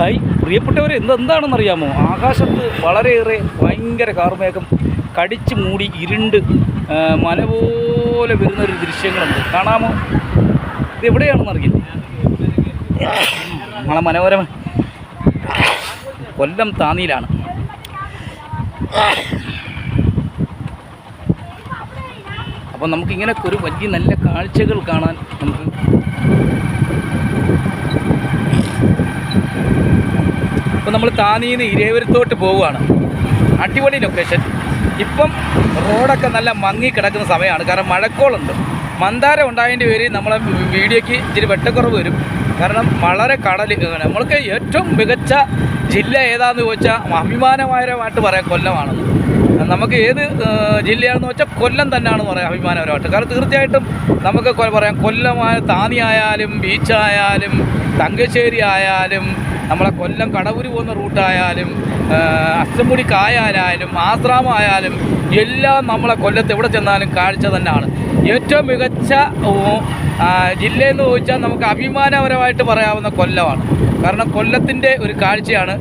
Hi പ്രിയപ്പെട്ടവരെ, എന്താണെന്നറിയാമോ? ആകാശത്ത് വളരെയേറെ ഭയങ്കര കാർമേഘം കടിച്ചു മൂടി ഇരുണ്ട് മല പോലെ വരുന്നൊരു ദൃശ്യങ്ങളുണ്ട്. കാണാമോ? ഇത് എവിടെയാണെന്നറിയില്ല. നമ്മളെ മനോരമ കൊല്ലം താന്നിയിലാണ്. അപ്പോൾ നമുക്കിങ്ങനെ ഒരു വലിയ നല്ല കാഴ്ചകൾ കാണാൻ നമുക്ക് ഇപ്പോൾ നമ്മൾ താന്നിന്ന് ഇരേവരത്തോട്ട് പോവുകയാണ്. അടിപൊളി ലൊക്കേഷൻ. ഇപ്പം റോഡൊക്കെ നല്ല മങ്ങി കിടക്കുന്ന സമയമാണ്, കാരണം മഴക്കോളുണ്ട്. മന്ദാരം ഉണ്ടായതിൻ്റെ പേര് നമ്മളെ വീഡിയോയ്ക്ക് ഇച്ചിരി വെട്ടക്കുറവ് വരും, കാരണം വളരെ കടൽ. നമ്മൾക്ക് ഏറ്റവും മികച്ച ജില്ല ഏതാണെന്ന് ചോദിച്ചാൽ അഭിമാനകരമായിട്ട് പറയാം കൊല്ലമാണെന്ന്. നമുക്ക് ഏത് ജില്ലയാണെന്ന് വെച്ചാൽ കൊല്ലം തന്നെയാണെന്ന് പറയാം അഭിമാനകരമായിട്ട്. കാരണം തീർച്ചയായിട്ടും നമുക്ക് പറയാം കൊല്ലമായ താന്നിയായാലും ബീച്ചായാലും തങ്കശ്ശേരി ആയാലും നമ്മളെ കൊല്ലം കടവൂര് പോകുന്ന റൂട്ടായാലും അച്ചമുടി കായാലായാലും ആശ്രാമമായാലും എല്ലാം നമ്മളെ കൊല്ലത്ത് എവിടെ ചെന്നാലും കാഴ്ച തന്നെയാണ്. ഏറ്റവും മികച്ച ജില്ലയെന്ന് ചോദിച്ചാൽ നമുക്ക് അഭിമാനപരമായിട്ട് പറയാവുന്ന കൊല്ലമാണ്. കാരണം കൊല്ലത്തിൻ്റെ ഒരു കാഴ്ചയാണ്